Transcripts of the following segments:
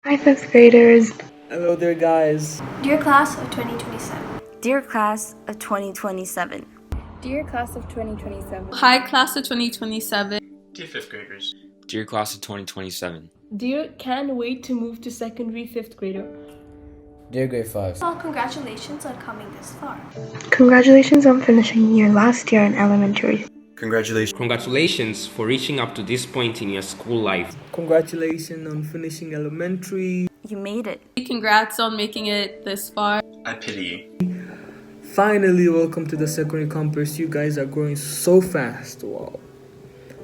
Hi, fifth graders. Hello there, guys. Dear Class of 2027. Dear Class of 2027. Dear Class of 2027. Hi, Class of 2027. Dear 5th graders. Dear Class of 2027. Dear Can't Wait to Move to Secondary 5th Grader. Dear Grade 5. Well, congratulations on coming this far. Congratulations on finishing your last year in elementary. Congratulations for reaching up to this point in your school life. Congratulations on finishing elementary. You made it. Congrats on making it this far. I pity you. Finally, welcome to the secondary campus. You guys are growing so fast. Wow.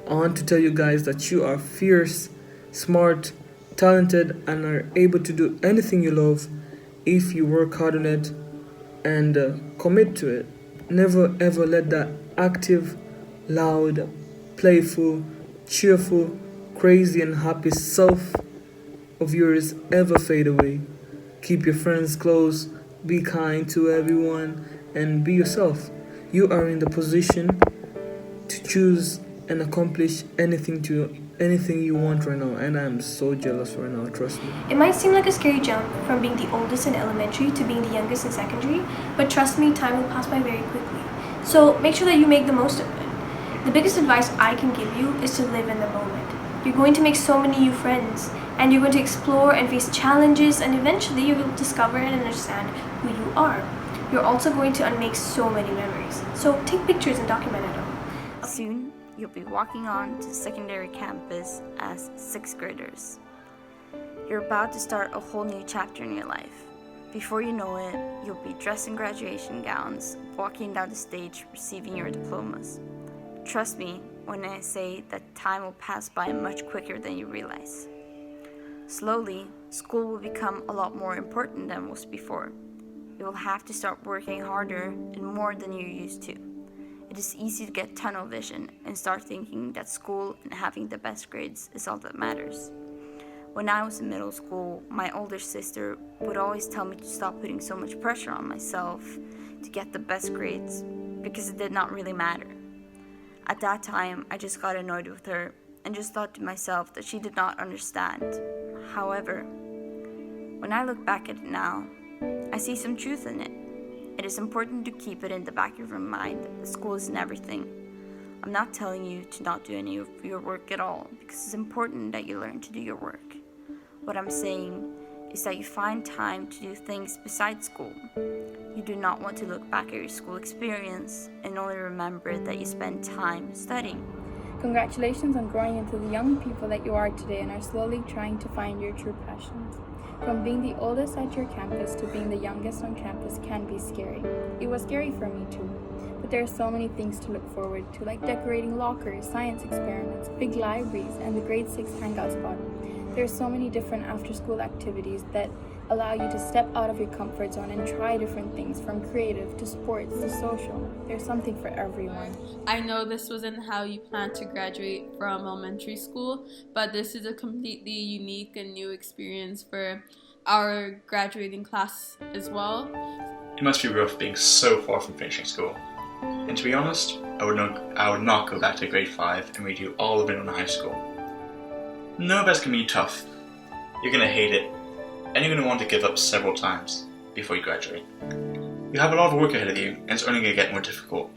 I want to tell you guys that you are fierce, smart, talented, and are able to do anything you love if you work hard on it and commit to it. Never ever let that active, loud, playful, cheerful, crazy, and happy self of yours ever fade away. Keep your friends close, be kind to everyone, and be yourself. You are in the position to choose and accomplish anything you want right now, and I'm so jealous right now, trust me. It might seem like a scary jump from being the oldest in elementary to being the youngest in secondary, but trust me, time will pass by very quickly. So make sure that you make the most of it. The biggest advice I can give you is to live in the moment. You're going to make so many new friends, and you're going to explore and face challenges, and eventually you will discover and understand who you are. You're also going to unmake so many memories. So take pictures and document it all. Soon, you'll be walking on to secondary campus as 6th graders. You're about to start a whole new chapter in your life. Before you know it, you'll be dressed in graduation gowns, walking down the stage, receiving your diplomas. Trust me when I say that time will pass by much quicker than you realize. Slowly, school will become a lot more important than was before. You will have to start working harder and more than you're used to. It is easy to get tunnel vision and start thinking that school and having the best grades is all that matters. When I was in middle school, my older sister would always tell me to stop putting so much pressure on myself to get the best grades because it did not really matter. At that time, I just got annoyed with her and just thought to myself that she did not understand. However, when I look back at it now, I see some truth in it. It is important to keep it in the back of your mind that school isn't everything. I'm not telling you to not do any of your work at all because it's important that you learn to do your work. What I'm saying is that you find time to do things besides school. You do not want to look back at your school experience and only remember that you spent time studying. Congratulations on growing into the young people that you are today and are slowly trying to find your true passions. From being the oldest at your campus to being the youngest on campus can be scary. It was scary for me too. But there are so many things to look forward to, like decorating lockers, science experiments, big libraries, and the grade 6 hangout spot. There are so many different after-school activities that allow you to step out of your comfort zone and try different things, from creative to sports to social. There's something for everyone. I know this wasn't how you planned to graduate from elementary school, but this is a completely unique and new experience for our graduating class as well. It must be rough being so far from finishing school. And to be honest, I would not go back to grade 5 and redo all of middle and high school. No, that's gonna be tough. You're gonna hate it, and you're gonna want to give up several times before you graduate. You have a lot of work ahead of you, and it's only gonna get more difficult.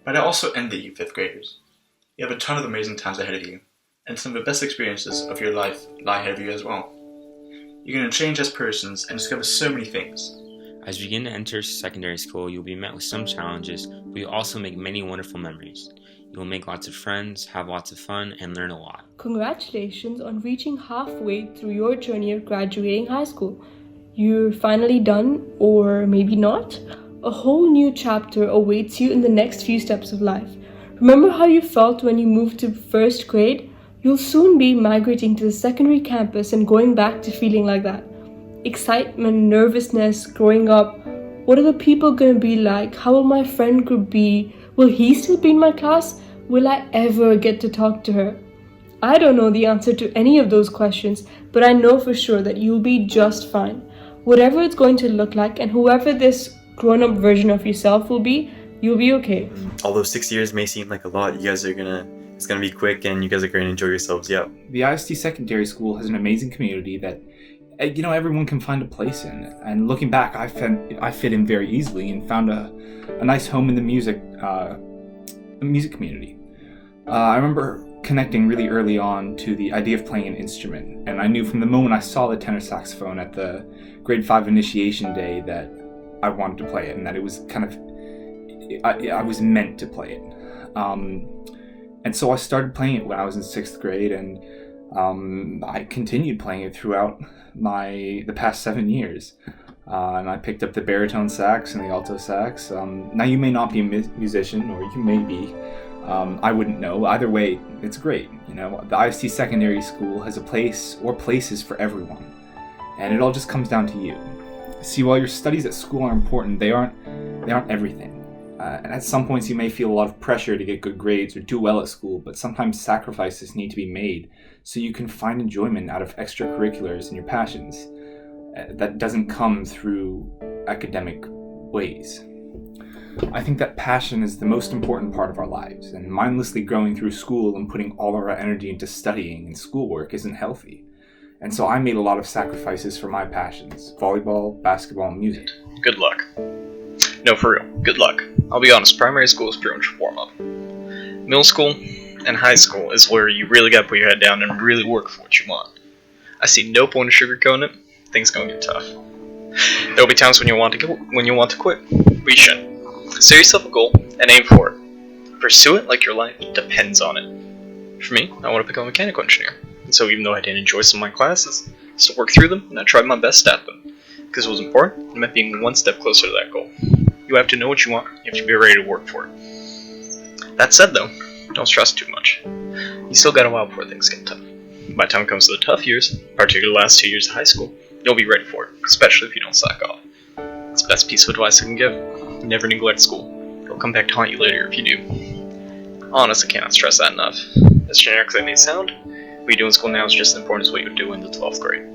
But I also envy you, 5th graders. You have a ton of amazing times ahead of you, and some of the best experiences of your life lie ahead of you as well. You're gonna change as persons and discover so many things. As you begin to enter secondary school, you'll be met with some challenges, but you'll also make many wonderful memories. You'll make lots of friends, have lots of fun, and learn a lot. Congratulations on reaching halfway through your journey of graduating high school. You're finally done, or maybe not. A whole new chapter awaits you in the next few steps of life. Remember how you felt when you moved to 1st grade? You'll soon be migrating to the secondary campus and going back to feeling like that. Excitement, nervousness, growing up. What are the people going to be like? How will my friend group be? Will he still be in my class? Will I ever get to talk to her? I don't know the answer to any of those questions, but I know for sure that you'll be just fine. Whatever it's going to look like and whoever this grown-up version of yourself will be, you'll be okay. Although 6 years may seem like a lot, you guys are gonna It's going to be quick and you guys are going to enjoy yourselves. Yep. The IST Secondary School has an amazing community that, everyone can find a place in. And looking back, I fit in very easily and found a nice home in the music community. I remember connecting really early on to the idea of playing an instrument, and I knew from the moment I saw the tenor saxophone at the grade 5 initiation day that I wanted to play it, and that it was I was meant to play it. And so I started playing it when I was in 6th grade, and I continued playing it throughout the past 7 years. And I picked up the baritone sax and the alto sax. Now you may not be a musician, or you may be. I wouldn't know. Either way, it's great. The IST Secondary School has a place or places for everyone, and it all just comes down to you. See, while your studies at school are important, they aren't everything. And at some points, you may feel a lot of pressure to get good grades or do well at school, but sometimes sacrifices need to be made so you can find enjoyment out of extracurriculars and your passions. That doesn't come through academic ways. I think that passion is the most important part of our lives, and mindlessly going through school and putting all of our energy into studying and schoolwork isn't healthy. And so I made a lot of sacrifices for my passions: volleyball, basketball, and music. Good luck. No, for real, good luck. I'll be honest, primary school is pretty much warm-up. Middle school and high school is where you really gotta put your head down and really work for what you want. I see no point in sugarcoating it. Things gonna get tough. There'll be times when you want to quit, but you shouldn't. Set yourself a goal and aim for it. Pursue it like your life depends on it. For me, I want to become a mechanical engineer, and so even though I didn't enjoy some of my classes, I still worked through them and I tried my best at them, because it was important. It meant being one step closer to that goal. You have to know what you want. You have to be ready to work for it. That said, though, don't stress too much. You still got a while before things get tough. By the time it comes to the tough years, particularly the last 2 years of high school, you'll be ready for it, especially if you don't slack off. It's the best piece of advice I can give. Never neglect school. It'll come back to haunt you later if you do. Honestly, I cannot stress that enough. As generic as that may sound, what you do in school now is just as important as what you would do in the 12th grade.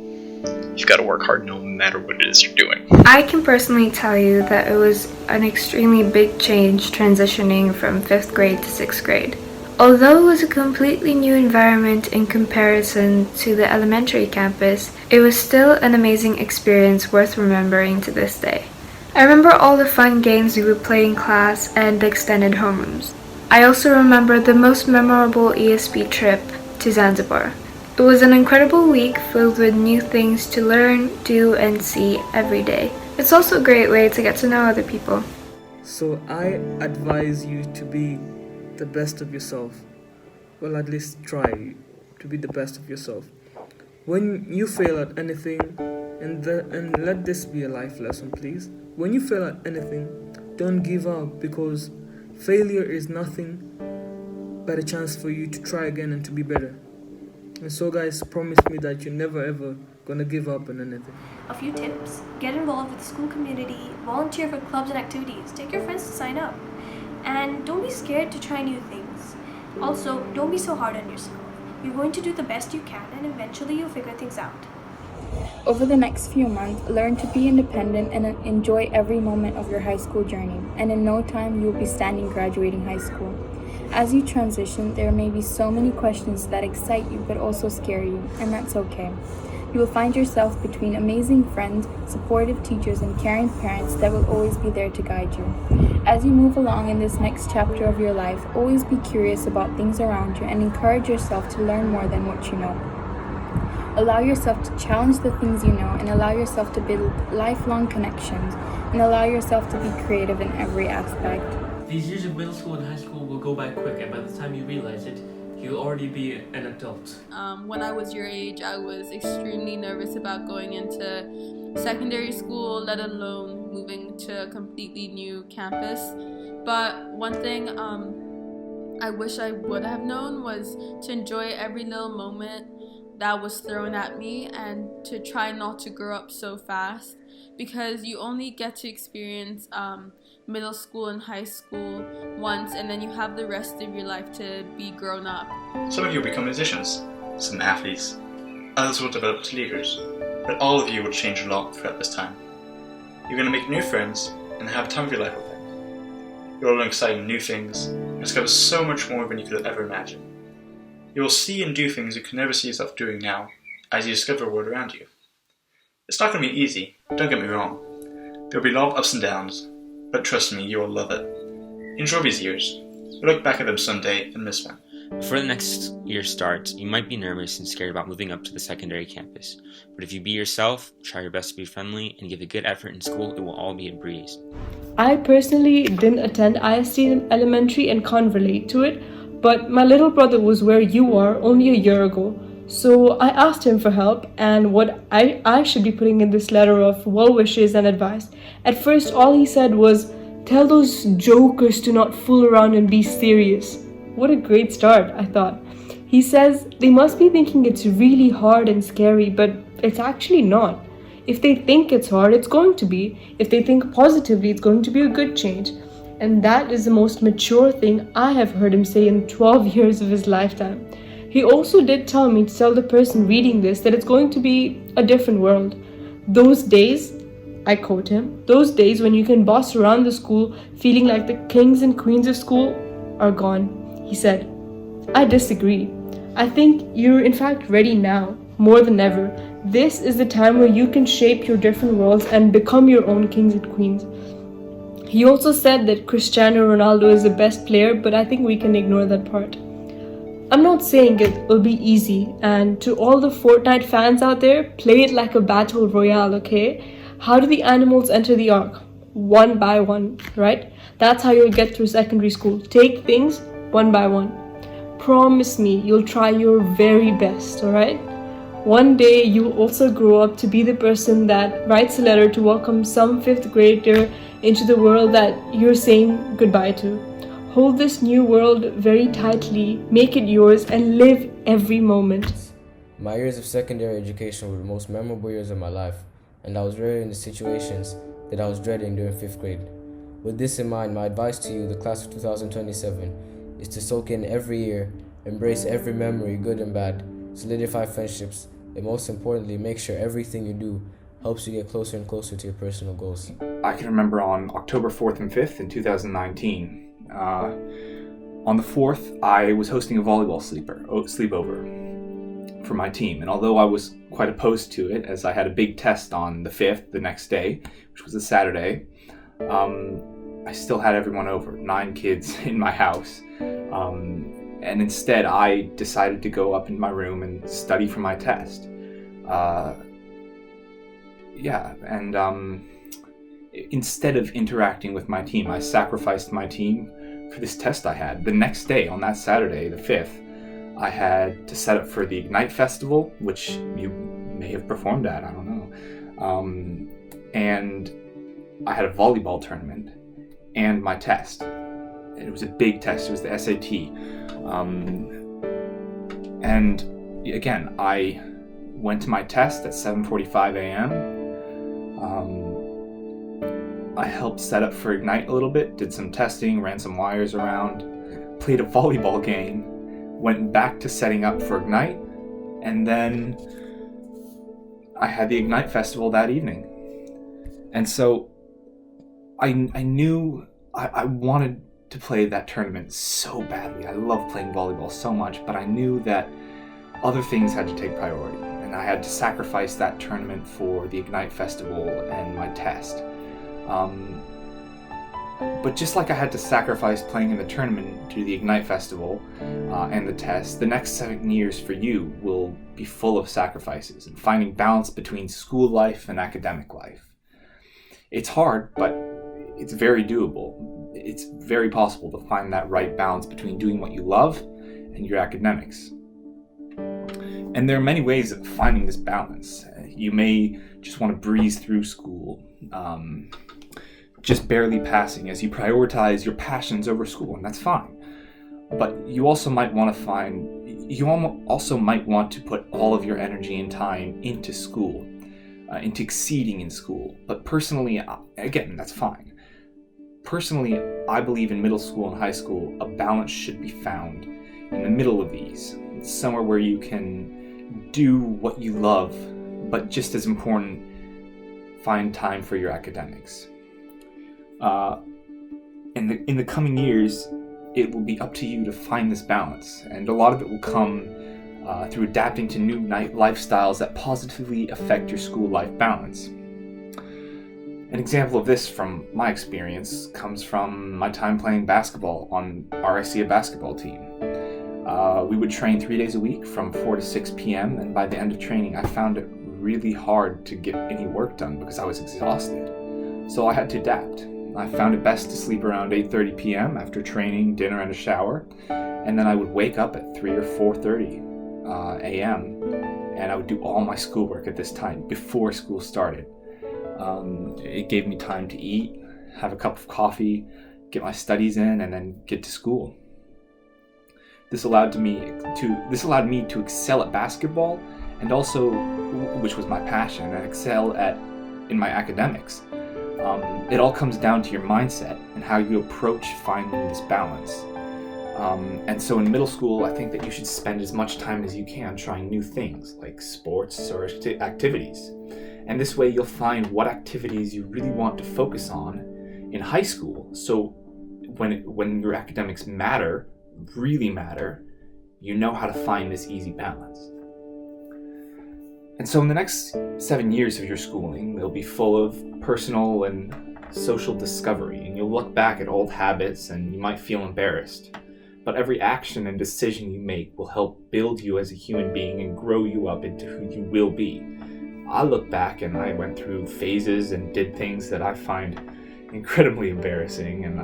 You've got to work hard no matter what it is you're doing. I can personally tell you that it was an extremely big change transitioning from 5th grade to 6th grade. Although it was a completely new environment in comparison to the elementary campus, it was still an amazing experience worth remembering to this day. I remember all the fun games we would play in class and the extended homerooms. I also remember the most memorable ESP trip to Zanzibar. It was an incredible week filled with new things to learn, do, and see every day. It's also a great way to get to know other people. So I advise you to be the best of yourself. Well, at least try to be the best of yourself. When you fail at anything, and let this be a life lesson, please. When you fail at anything, don't give up, because failure is nothing but a chance for you to try again and to be better. And so guys, promise me that you're never ever gonna give up on anything. A few tips: get involved with the school community, volunteer for clubs and activities, take your friends to sign up, and don't be scared to try new things. Also, don't be so hard on yourself. You're going to do the best you can, and eventually you'll figure things out. Over the next few months, learn to be independent and enjoy every moment of your high school journey, and in no time you will be standing graduating high school. As you transition, there may be so many questions that excite you but also scare you, and that's okay. You will find yourself between amazing friends, supportive teachers, and caring parents that will always be there to guide you. As you move along in this next chapter of your life, always be curious about things around you and encourage yourself to learn more than what you know. Allow yourself to challenge the things you know, and allow yourself to build lifelong connections, and allow yourself to be creative in every aspect. These years of middle school and high school will go by quick, and by the time you realize it, you'll already be an adult. When I was your age, I was extremely nervous about going into secondary school, let alone moving to a completely new campus. But one thing I wish I would have known was to enjoy every little moment that was thrown at me, and to try not to grow up so fast, because you only get to experience middle school and high school once, and then you have the rest of your life to be grown up. Some of you will become musicians, some athletes, others will develop as leaders, but all of you will change a lot throughout this time. You're going to make new friends and have a time of your life with them. You'll learn exciting new things and discover so much more than you could have ever imagined. You will see and do things you can never see yourself doing now, as you discover the world around you. It's not going to be easy, don't get me wrong. There will be a lot of ups and downs, but trust me, you will love it. Enjoy these years. You'll look back at them someday and miss them. Before the next year starts, you might be nervous and scared about moving up to the secondary campus. But if you be yourself, try your best to be friendly, and give a good effort in school, it will all be a breeze. I personally didn't attend IST elementary and can't relate to it, but my little brother was where you are only a year ago. So I asked him for help and what I should be putting in this letter of well wishes and advice. At first, all he said was, "Tell those jokers to not fool around and be serious." What a great start, I thought. He says they must be thinking it's really hard and scary, but it's actually not. If they think it's hard, it's going to be. If they think positively, it's going to be a good change. And that is the most mature thing I have heard him say in 12 years of his lifetime. He also did tell me to tell the person reading this that it's going to be a different world. Those days, I quote him, those days when you can boss around the school feeling like the kings and queens of school are gone. He said, I disagree. I think you're in fact ready now, more than ever. This is the time where you can shape your different worlds and become your own kings and queens. He also said that Cristiano Ronaldo is the best player, but I think we can ignore that part. I'm not saying it will be easy, and to all the Fortnite fans out there, play it like a battle royale, okay? How do the animals enter the ark? One by one, right? That's how you'll get through secondary school. Take things one by one. Promise me you'll try your very best, alright? One day you'll also grow up to be the person that writes a letter to welcome some 5th grader into the world that you're saying goodbye to. Hold this new world very tightly, make it yours, and live every moment. My years of secondary education were the most memorable years of my life, and I was rarely in the situations that I was dreading during 5th grade. With this in mind, my advice to you, the class of 2027, is to soak in every year, embrace every memory, good and bad, solidify friendships, and most importantly, make sure everything you do helps you get closer and closer to your personal goals. I can remember on October 4th and 5th in 2019, on the 4th, I was hosting a volleyball sleepover for my team, and although I was quite opposed to it, as I had a big test on the 5th, the next day, which was a Saturday, I still had everyone over, 9 kids in my house, and instead I decided to go up in my room and study for my test. Instead of interacting with my team, I sacrificed my team for this test I had. The next day, on that Saturday, the 5th, I had to set up for the Ignite Festival, which you may have performed at, I don't know. And I had a volleyball tournament and my test. It was a big test, it was the SAT. And again, I went to my test at 7:45 a.m. I helped set up for Ignite a little bit, did some testing, ran some wires around, played a volleyball game, went back to setting up for Ignite, and then I had the Ignite Festival that evening. And so I knew I wanted to play that tournament so badly. I love playing volleyball so much, but I knew that other things had to take priority, and I had to sacrifice that tournament for the Ignite Festival and my test. But just like I had to sacrifice playing in the tournament to the Ignite Festival and the test, the next 7 years for you will be full of sacrifices and finding balance between school life and academic life. It's hard, but it's very doable. It's very possible to find that right balance between doing what you love and your academics. And there are many ways of finding this balance. You may just want to breeze through school, just barely passing as you prioritize your passions over school, and that's fine. But you also might want to put all of your energy and time into school, into exceeding in school. But personally, again, that's fine. Personally, I believe in middle school and high school, a balance should be found in the middle of these, somewhere where you can do what you love, but just as important, find time for your academics. In the coming years, it will be up to you to find this balance, and a lot of it will come through adapting to new lifestyles that positively affect your school life balance. An example of this from my experience comes from my time playing basketball on RICA basketball team. We would train 3 days a week from 4 to 6 p.m. and by the end of training I found it really hard to get any work done because I was exhausted. So I had to adapt. I found it best to sleep around 8:30 p.m. after training, dinner, and a shower, and then I would wake up at 3 or 4:30 a.m. and I would do all my schoolwork at this time before school started. It gave me time to eat, have a cup of coffee, get my studies in, and then get to school. This allowed me to excel at basketball, and also, which was my passion, and excel in my academics. It all comes down to your mindset and how you approach finding this balance. And so in middle school, I think that you should spend as much time as you can trying new things like sports or activities. And this way you'll find what activities you really want to focus on in high school. So when your academics really matter, you know how to find this easy balance. And so in the next 7 years of your schooling, they'll be full of personal and social discovery, and you'll look back at old habits and you might feel embarrassed. But every action and decision you make will help build you as a human being and grow you up into who you will be. I look back and I went through phases and did things that I find incredibly embarrassing and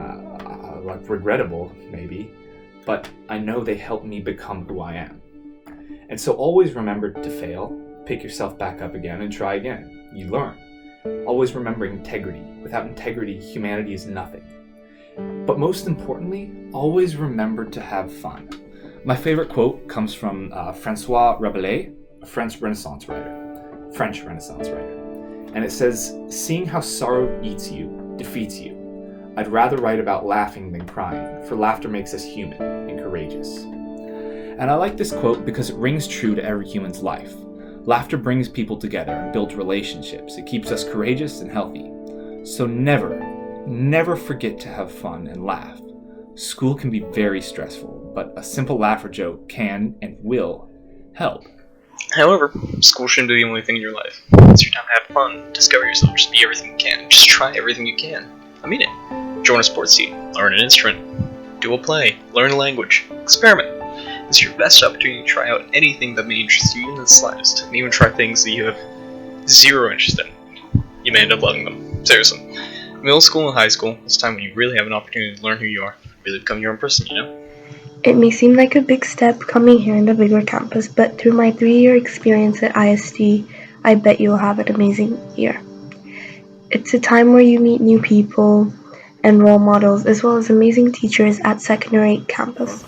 like regrettable maybe, but I know they helped me become who I am. And so always remember to fail, pick yourself back up again and try again. You learn. Always remember integrity. Without integrity, humanity is nothing. But most importantly, always remember to have fun. My favorite quote comes from François Rabelais, a French Renaissance writer. And it says, "Seeing how sorrow eats you, defeats you. I'd rather write about laughing than crying, for laughter makes us human and courageous." And I like this quote because it rings true to every human's life. Laughter brings people together and builds relationships. It keeps us courageous and healthy. So never forget to have fun and laugh. School can be very stressful, but a simple laugh or joke can and will help. However, school shouldn't be the only thing in your life. It's your time to have fun, discover yourself, just be everything you can, just try everything you can. I mean it. Join a sports team, learn an instrument, do a play, learn a language, experiment. It's your best opportunity to try out anything that may interest you in the slightest, and even try things that you have zero interest in. You may end up loving them. Seriously. Middle school and high school is a time when you really have an opportunity to learn who you are, really become your own person, you know? It may seem like a big step coming here in the bigger campus, but through my 3-year experience at ISD, I bet you'll have an amazing year. It's a time where you meet new people and role models, as well as amazing teachers at secondary campus.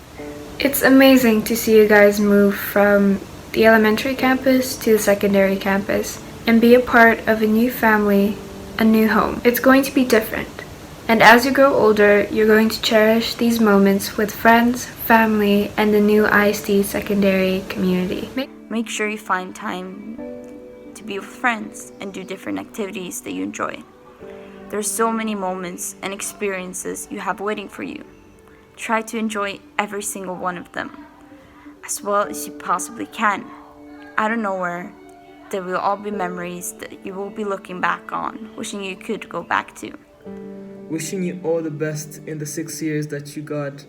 It's amazing to see you guys move from the elementary campus to the secondary campus and be a part of a new family, a new home. It's going to be different. And as you grow older, you're going to cherish these moments with friends, family, and the new ISD secondary community. Make sure you find time to be with friends and do different activities that you enjoy. There's so many moments and experiences you have waiting for you. Try to enjoy every single one of them, as well as you possibly can. Out of nowhere, there will all be memories that you will be looking back on, wishing you could go back to. Wishing you all the best in the 6 years that you got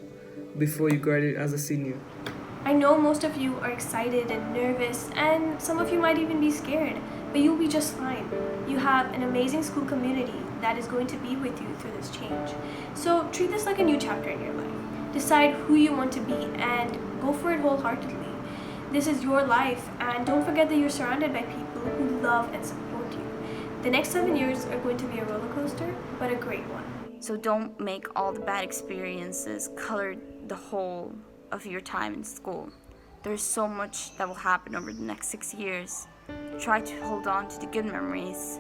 before you graduated as a senior. I know most of you are excited and nervous, and some of you might even be scared, but you'll be just fine. You have an amazing school community that is going to be with you through this change. So treat this like a new chapter in your life. Decide who you want to be and go for it wholeheartedly. This is your life, and don't forget that you're surrounded by people who love and support you. The next 7 years are going to be a roller coaster, but a great one. So don't make all the bad experiences color the whole of your time in school. There's so much that will happen over the next 6 years. Try to hold on to the good memories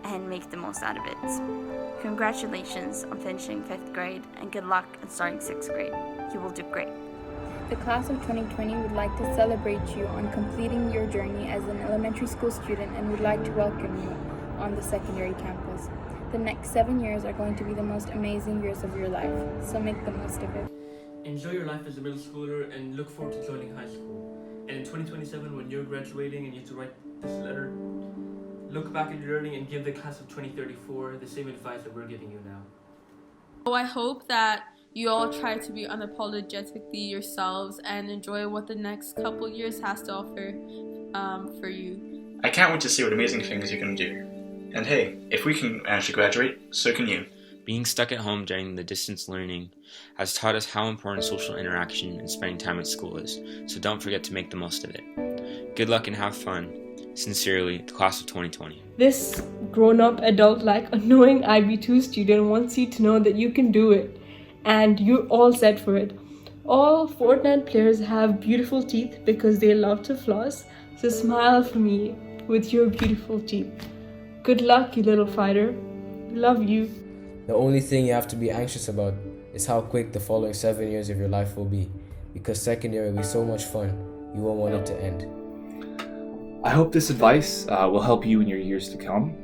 and make the most out of it. Congratulations on finishing 5th grade, and good luck on starting 6th grade. You will do great. The class of 2020 would like to celebrate you on completing your journey as an elementary school student and would like to welcome you on the secondary campus. The next 7 years are going to be the most amazing years of your life, so make the most of it. enjoy your life as a middle schooler and look forward to joining high school. And in 2027, when you're graduating and you have to write this letter, look back at your learning and give the class of 2034 the same advice that we're giving you now. So I hope that you all try to be unapologetically yourselves and enjoy what the next couple years has to offer for you. I can't wait to see what amazing things you can do. And hey, if we can actually graduate, so can you. Being stuck at home during the distance learning has taught us how important social interaction and spending time at school is, so don't forget to make the most of it. Good luck and have fun. Sincerely, the class of 2020. This grown-up, adult-like, annoying IB2 student wants you to know that you can do it. And you're all set for it. All Fortnite players have beautiful teeth because they love to floss, so smile for me with your beautiful teeth. Good luck, you little fighter. Love you. The only thing you have to be anxious about is how quick the following 7 years of your life will be, because secondary will be so much fun, you won't want it to end. I hope this advice will help you in your years to come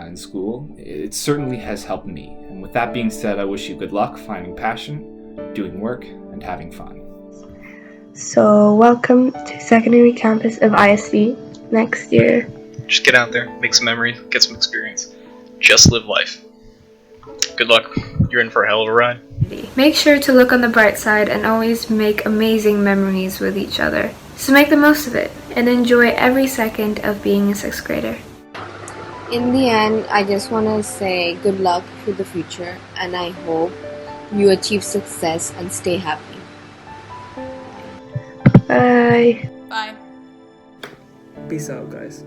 in school. It certainly has helped me. And with that being said, I wish you good luck finding passion, doing work, and having fun. So, welcome to secondary campus of ISV next year. Just get out there, make some memories, get some experience. Just live life. Good luck. You're in for a hell of a ride. Make sure to look on the bright side and always make amazing memories with each other. So make the most of it and enjoy every second of being a 6th grader. In the end, I just want to say good luck for the future, and I hope you achieve success and stay happy. Bye. Bye. Peace out, guys.